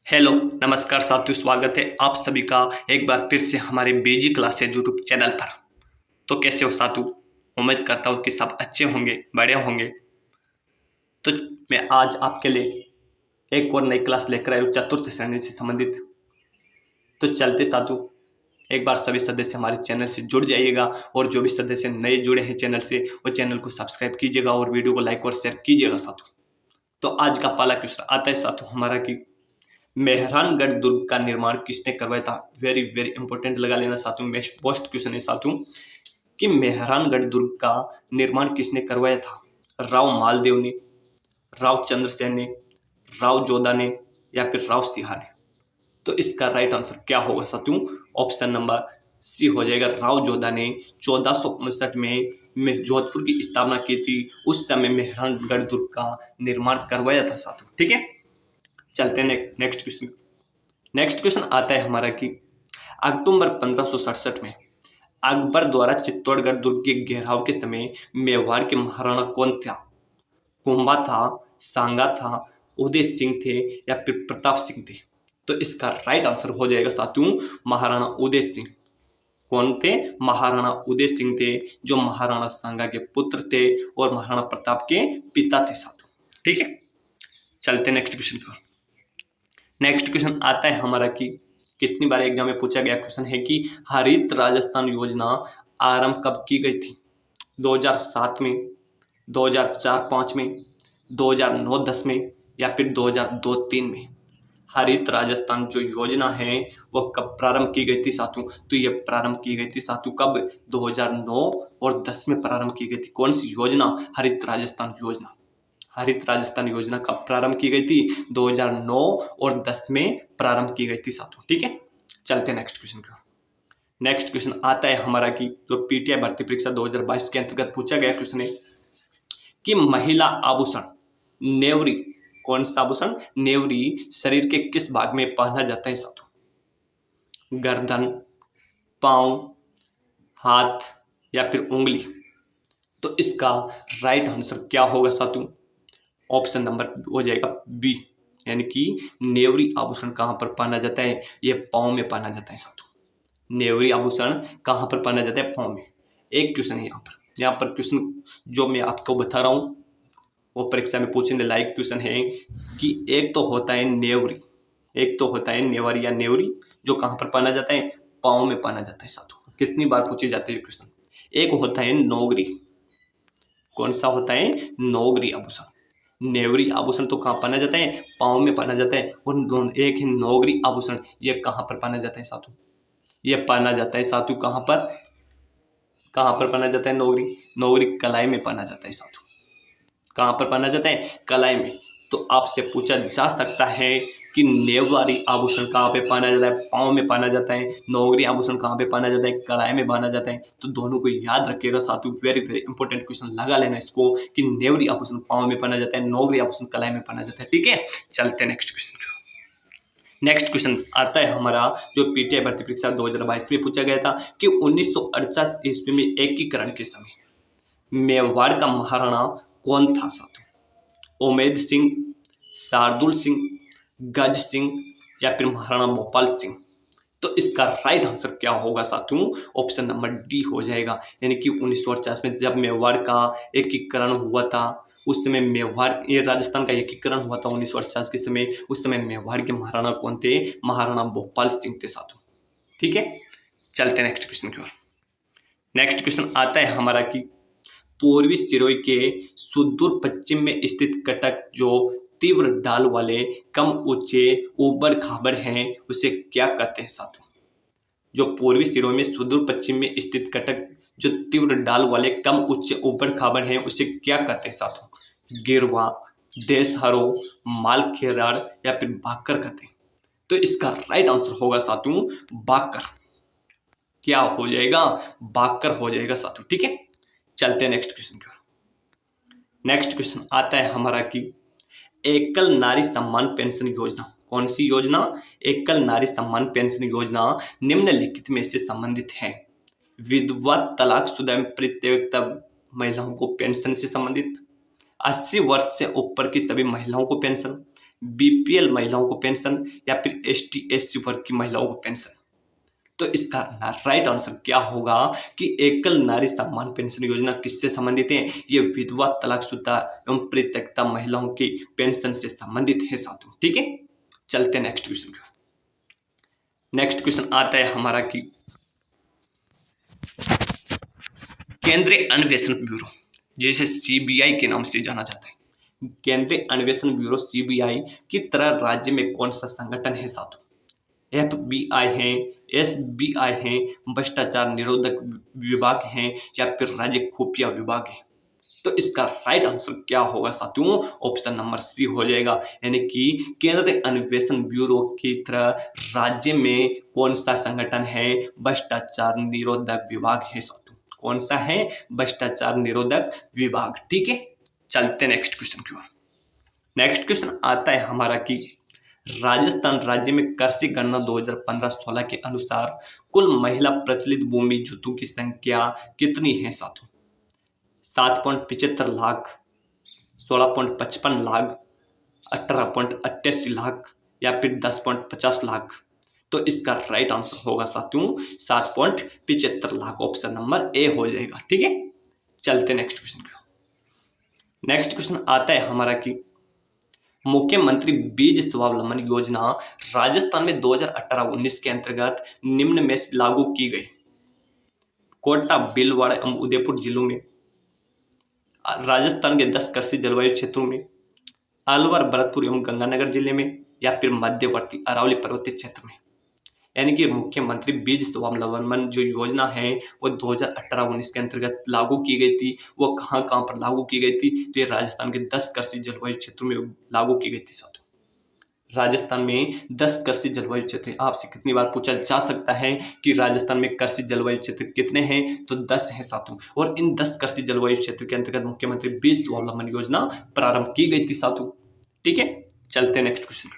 Hello नमस्कार साथियों, स्वागत है आप सभी का एक बार फिर से हमारे बेजी क्लासेज यूट्यूब चैनल पर। तो कैसे हो साथियों? उम्मीद करता हूँ कि सब अच्छे होंगे, बढ़िया होंगे। तो मैं आज आपके लिए एक और नई क्लास लेकर आया हूँ चतुर्थ श्रेणी से संबंधित। तो चलते साथियों, एक बार सभी सदस्य हमारे चैनल से जुड़ जाइएगा और जो भी सदस्य नए जुड़े हैं चैनल से वो चैनल को सब्सक्राइब कीजिएगा और वीडियो को लाइक और शेयर कीजिएगा साथियों। तो आज का पहला क्वेश्चन आता है साथियों हमारा कि मेहरानगढ़ दुर्ग का निर्माण किसने करवाया था। वेरी वेरी इंपॉर्टेंट लगा लेना साथियों, मोस्ट क्वेश्चन है साथियों कि मेहरानगढ़ दुर्ग का निर्माण किसने करवाया था। राव मालदेव ने, राव चंद्रसेन ने, राव जोधा ने या फिर राव सिंह ने। तो इसका राइट आंसर क्या होगा साथियों? ऑप्शन नंबर सी हो जाएगा। राव जोधा ने 1459 में जोधपुर की स्थापना की थी। उस समय मेहरानगढ़ दुर्ग का निर्माण करवाया था साथियों। ठीक है, चलते हैं नेक्स्ट क्वेश्चन। नेक्स्ट क्वेश्चन आता है हमारा कि अक्टूबर 1567 में अकबर द्वारा चित्तौड़गढ़ दुर्ग के घेराव के समय मेवाड़ के महाराणा कौन था? कुंभा था, सांगा था, उदय सिंह थे या फिर प्रताप सिंह थे। तो इसका राइट आंसर हो जाएगा साथियों महाराणा उदय सिंह। कौन थे? महाराणा उदय सिंह थे, जो महाराणा सांगा के पुत्र थे और महाराणा प्रताप के पिता थे साथियों। ठीक है, चलते नेक्स्ट क्वेश्चन पर। नेक्स्ट क्वेश्चन आता है हमारा कि कितनी बार एग्जाम में पूछा गया क्वेश्चन है कि हरित राजस्थान योजना आरंभ कब की गई थी? 2007 में, 2004-05 में, 2009-10 में या फिर 2002-03 में। हरित राजस्थान जो योजना है वो कब प्रारंभ की गई थी साथियों? तो ये प्रारंभ की गई थी साथियों कब? 2009 और 10 में प्रारंभ की गई थी। कौन सी योजना? हरित राजस्थान योजना। हरित राजस्थान योजना कब प्रारंभ की गई थी? 2009 और 10 में प्रारंभ की गई थी साथियों। ठीक है, चलते हैं नेक्स्ट क्वेश्चन को। नेक्स्ट क्वेश्चन आता है हमारा कि जो पीटीआई भर्ती परीक्षा 2022 के अंतर्गत पूछा गया क्वेश्चन है कि महिला आभूषण नेवरी, कौन सा आभूषण? नेवरी शरीर के किस भाग में पहना जाता है साथियों? गर्दन, पांव, हाथ या फिर उंगली। तो इसका राइट आंसर क्या होगा साथियों? ऑप्शन नंबर हो जाएगा बी, यानी कि नेवरी आभूषण कहां पर पहना जाता है? ये पांव में पहना जाता है साथियों। नेवरी आभूषण कहां पर पहना जाता है? पांव में। एक क्वेश्चन है यहाँ पर क्वेश्चन जो मैं आपको बता रहा हूं वो परीक्षा में पूछने लायक क्वेश्चन है कि एक तो होता है नेवरी, एक तो होता है नेवरी या नेवरी जो कहां पर पहना जाता है? पांव में पहना जाता है साथियों। कितनी बार पूछे जाते हैं क्वेश्चन। एक होता है नौगरी। कौन सा होता है? नौगरी आभूषण। नेवरी आभूषण तो कहाँ पहना जाता है? पांव में पहना जाता है। और एक है नौगरी आभूषण, ये कहाँ पर पहना जाता है साथियों? ये पहना जाता है साथियों कहाँ पर? कहाँ पर पहना जाता है नौगरी? नौगरी कलाई में पहना जाता है साथियों। कहाँ पर पहना जाता है? कलाई में। तो आपसे पूछा जा सकता है कि नेवरी आभूषण कहाँ पे पहना जाता है? पाँव में पहना जाता है। नौगरी आभूषण कहाँ पे पहना जाता है? कलाई में पहना जाता है। तो दोनों को याद रखिएगा साथियों, वेरी वेरी इंपॉर्टेंट क्वेश्चन लगा लेना इसको कि नेवरी आभूषण पाँव में पहना जाता है, नौगरी आभूषण कलाई में पहना जाता है। ठीक है, चलते हैं नेक्स्ट क्वेश्चन। नेक्स्ट क्वेश्चन आता है हमारा जो पीटीआई भर्ती परीक्षा 2022 में पूछा गया था कि 1948 ईस्वी में एकीकरण के समय मेवाड़ का महाराणा कौन था साथियों? उमेद सिंह, शार्दुल सिंह, गज सिंह या फिर महाराणा भोपाल सिंह। तो इसका राइट आंसर क्या होगा साथियों? ऑप्शन नंबर डी हो जाएगा, यानी कि 1948 में जब मेवाड़ का एकीकरण हुआ था उस समय मेवाड़, ये राजस्थान का एकीकरण हुआ था 1948 के समय। उस समय मेवाड़ के महाराणा कौन थे? महाराणा भोपाल सिंह थे साथियों। ठीक है, चलते नेक्स्ट क्वेश्चन की ओर। नेक्स्ट क्वेश्चन आता है हमारा कि पूर्वी सिरोही के सुदूर पश्चिम में स्थित कटक जो तीव्र ढाल वाले कम ऊंचे ऊबड़ खाबड़ हैं उसे क्या कहते हैं साथियों? जो पूर्वी सिरोही में सुदूर पश्चिम में स्थित कटक जो तीव्र ढाल वाले कम ऊंचे ऊबड़ खाबड़ हैं उसे क्या कहते हैं साथियों? गिरवा, देशहरो, मालखेराड़ या फिर बाकर कहते हैं। तो इसका राइट आंसर होगा साथियों बाकर। क्या हो जाएगा? बाकर हो जाएगा साथियों। ठीक है, चलते हैं नेक्स्ट क्वेश्चन की ओर। नेक्स्ट क्वेश्चन आता है हमारा कि एकल नारी सम्मान पेंशन योजना, कौन सी योजना? एकल नारी सम्मान पेंशन योजना निम्नलिखित में से संबंधित है? विधवा, तलाकशुदा, परित्यक्ता महिलाओं को पेंशन से संबंधित, 80 वर्ष से ऊपर की सभी महिलाओं को पेंशन, बीपीएल महिलाओं को पेंशन या फिर एसटी एससी वर्ग की महिलाओं को पेंशन। तो इसका राइट आंसर क्या होगा कि एकल नारी सम्मान पेंशन योजना किससे संबंधित है? ये विधवा, तलाकशुदा एवं परित्यक्ता महिलाओं की पेंशन से संबंधित है साथियों। ठीक है, चलते हैं नेक्स्ट क्वेश्चन की। नेक्स्ट क्वेश्चन आता है हमारा कि केंद्रीय अन्वेषण ब्यूरो, जिसे सीबीआई के नाम से जाना जाता है, केंद्रीय अन्वेषण ब्यूरो सीबीआई की तरह राज्य में कौन सा संगठन है साथियों? FBI है, SBI है, भ्रष्टाचार निरोधक विभाग है या फिर राज्य खुफिया विभाग है? तो इसका राइट आंसर क्या होगा साथियों? ऑप्शन नंबर सी हो जाएगा, यानी कि केंद्रीय अन्वेषण ब्यूरो की तरह राज्य में कौन सा संगठन है? भ्रष्टाचार निरोधक विभाग है साथियों। कौन सा है? भ्रष्टाचार निरोधक विभाग। ठीक है, चलते नेक्स्ट क्वेश्चन की ओर। नेक्स्ट क्वेश्चन आता है हमारा कि राजस्थान राज्य में कृषि गणना 2015-16 के अनुसार कुल महिला प्रचलित भूमि जुतों की संख्या कितनी है साथियों? 7.75 लाख, 16.55 लाख, 18.88 लाख या फिर 10.50 लाख? तो इसका राइट आंसर होगा साथियों 7.75 लाख। ऑप्शन नंबर ए हो जाएगा। ठीक है, चलते नेक्स्ट क्वेश्चन की। नेक्स्ट क्वेश्चन आता है हमारा कि मुख्यमंत्री बीज स्वावलंबन योजना राजस्थान में 2018-19 के अंतर्गत निम्न में लागू की गई। कोटा, भीलवाड़ा एवं उदयपुर जिलों में, राजस्थान के 10 कृषि जलवायु क्षेत्रों में, अलवर, भरतपुर एवं गंगानगर जिले में या फिर मध्यवर्ती अरावली पर्वतीय क्षेत्र में? यानी कि मुख्यमंत्री बीज स्वावलंबन जो योजना है वो 2018-19 के अंतर्गत लागू की गई थी। वो कहाँ कहाँ पर लागू की गई थी? तो ये राजस्थान के 10 कृषि जलवायु क्षेत्रों में लागू की गई थी साथियों। राजस्थान में 10 कृषि जलवायु क्षेत्र। आपसे कितनी बार पूछा जा सकता है कि राजस्थान में कृषि जलवायु क्षेत्र कितने हैं? तो 10 हैं साथियों। और इन 10 कृषि जलवायु क्षेत्र के अंतर्गत मुख्यमंत्री बीज स्वावलंबन योजना प्रारंभ की गई थी साथियों। ठीक है, चलते नेक्स्ट क्वेश्चन।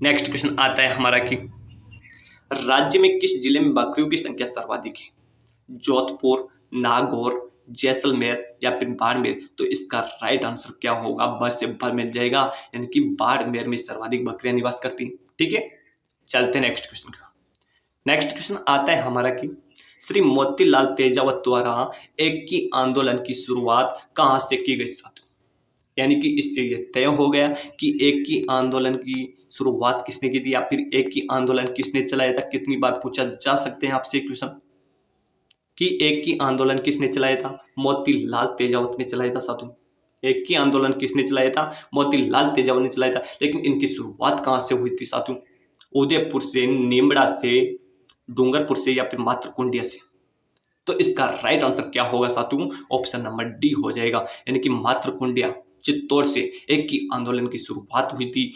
नेक्स्ट क्वेश्चन आता है हमारा कि राज्य में किस जिले में बकरियों की संख्या सर्वाधिक है? जोधपुर, नागौर, जैसलमेर या फिर बाड़मेर? तो इसका राइट आंसर क्या होगा? बस से भर मिल जाएगा, यानी कि बाड़मेर में सर्वाधिक बकरियां निवास करती हैं। ठीक है, चलते हैं नेक्स्ट क्वेश्चन का। नेक्स्ट क्वेश्चन आता है हमारा कि श्री मोतीलाल तेजावत द्वारा एक की आंदोलन की शुरुआत कहां से की गई साथियों? यानी कि इससे ये तय हो गया कि एक की आंदोलन की शुरुआत किसने की थी या फिर एक की आंदोलन किसने चलाया था। कितनी बार पूछा जा सकते हैं आपसे क्वेश्चन कि एक की आंदोलन किसने चलाया था? मोतीलाल तेजावत ने चलाया था साथियों। एक की आंदोलन किसने चलाया था? मोतीलाल तेजावत ने चलाया था। लेकिन इनकी शुरुआत कहां से हुई थी साथियों? उदयपुर से, नीमड़ा से, डूंगरपुर से या फिर मातृकुंडिया से? तो इसका राइट आंसर क्या होगा साथियों? ऑप्शन नंबर डी हो जाएगा, यानी कि मातृकुंडिया, चित्तौड़ से एक की आंदोलन की शुरुआत हुई थी।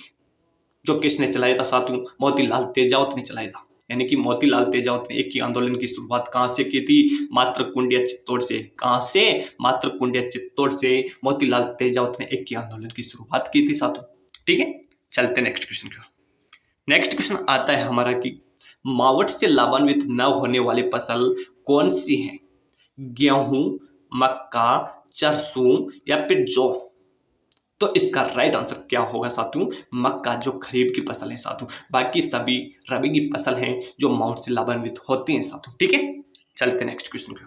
जो किसने चलाया था साथियों? मोतीलाल तेजावत ने चलाया था। यानी कि मोतीलाल तेजावत ने एक की आंदोलन की शुरुआत कहां से की थी? मातृकुंडिया, चित्तौड़ से। कहां से? मातृकुंडिया, चित्तौड़ से मोतीलाल तेजावत ने एक की आंदोलन की शुरुआत की थी साथियों। ठीक है, चलते नेक्स्ट क्वेश्चन की ओर। नेक्स्ट क्वेश्चन आता है हमारा कि मावठ से लाभान्वित न होने वाली फसल कौन सी है? गेहूं, मक्का, सरसों या फिर जौ? तो इसका राइट आंसर क्या होगा साथियों? मक्का, जो खरीफ की फसल है साथियों। बाकी सभी रबी की फसल हैं जो मावठ से लाभान्वित होती हैं साथियों। ठीक है, चलते नेक्स्ट क्वेश्चन की।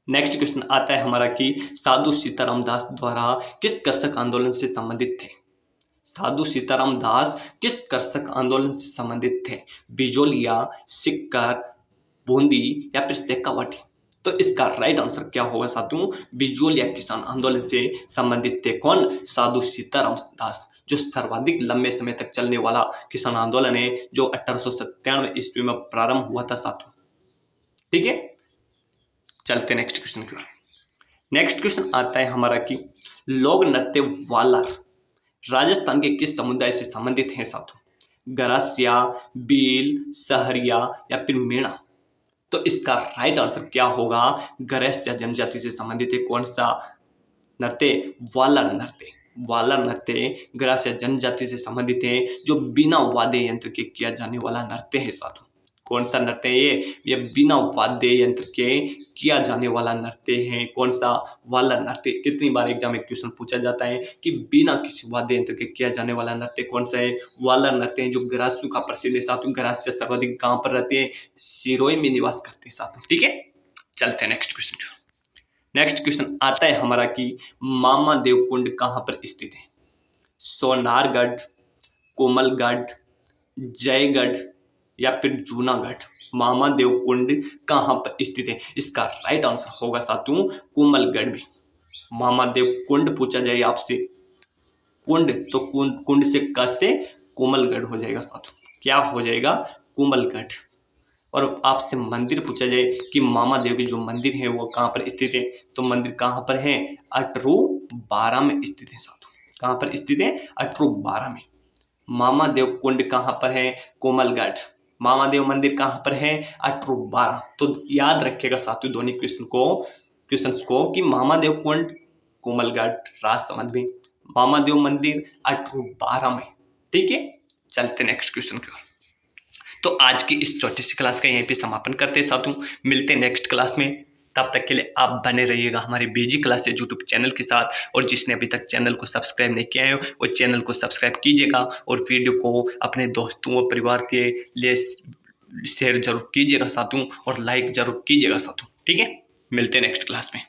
नेक्स्ट क्वेश्चन आता है हमारा कि साधु सीताराम दास द्वारा किस कृषक आंदोलन से संबंधित थे? साधु सीताराम दास किस कृषक आंदोलन से संबंधित थे? बिजोलिया, सिक्कर, बूंदी या फिर शेखावाटी? तो इसका राइट आंसर क्या होगा साथियों? बिजोलिया किसान आंदोलन से संबंधित थे। कौन? साधु सीताराम दास, जो सर्वाधिक लंबे समय तक चलने वाला किसान आंदोलन है, जो 1897 ईस्वी में प्रारंभ हुआ था साथियों। ठीक है, चलते नेक्स्ट क्वेश्चन की ओर। नेक्स्ट क्वेश्चन आता है हमारा कि लोक नृत्य वालर राजस्थान के किस समुदाय से संबंधित है साथियों? गरासिया, भील, सहरिया या फिर मीणा? तो इसका राइट आंसर क्या होगा? गरासिया जनजाति से संबंधित है। कौन सा नृत्य? वालर नृत्य। वालर नृत्य गरासिया जनजाति से संबंधित है, जो बिना वाद्य यंत्र के किया जाने वाला नृत्य है साथियों। कौन सा नृत्य है ये बिना वाद्य यंत्र के किया जाने वाला नृत्य है। कौन सा वाला नृत्य, कितनी बार एग्जाम में क्वेश्चन पूछा जाता है कि बिना किसी वाद्य यंत्र के किया जाने वाला नृत्य कौन सा है। वाला नृत्य है जो ग्रास्यु का प्रसिद्ध है साथियों। ग्रास्य सर्वाधिक कहाँ पर रहते हैं, सिरोही में निवास करते हैं साथियों। ठीक है, चलते हैं नेक्स्ट क्वेश्चन। नेक्स्ट क्वेश्चन आता है हमारा कि मामादेव कुंड कहाँ पर स्थित है। सोनारगढ़, कोमलगढ़, जयगढ़ या फिर जूनागढ़। मामादेव कुंड कहाँ पर स्थित है, इसका राइट आंसर होगा साथियों कोमलगढ़ में। मामादेव कुंड पूछा जाए आपसे, कुंड तो कुंड से क से कोमलगढ़ हो जाएगा साथियों। क्या हो जाएगा, कोमलगढ़। और आपसे मंदिर पूछा जाए कि मामादेव के जो मंदिर है वो कहाँ पर स्थित है, तो मंदिर कहाँ पर है, अटरू बारा में स्थित है साथियों। कहाँ पर स्थित है, अटरू बारा में। मामादेव कुंड कहाँ पर है, कोमलगढ़। मामादेव मंदिर कहाँ पर है, अटरू बारा। तो याद रखिएगा साथियों दोनों क्वेश्चंस को कि मामादेव कुंड कोमलगढ़ राजसमंद में, मामादेव मंदिर अटरू बारा में। ठीक है, चलते नेक्स्ट क्वेश्चन की ओर। तो आज की इस छोटी सी क्लास का यहीं पे समापन करते हैं साथियों। मिलते हैं नेक्स्ट क्लास में, तब तक के लिए आप बने रहिएगा हमारे बीजी क्लासेस यूट्यूब चैनल के साथ। और जिसने अभी तक चैनल को सब्सक्राइब नहीं किया है वो चैनल को सब्सक्राइब कीजिएगा और वीडियो को अपने दोस्तों और परिवार के लिए शेयर जरूर कीजिएगा साथियों और लाइक जरूर कीजिएगा साथियों। ठीक है, मिलते हैं नेक्स्ट क्लास में।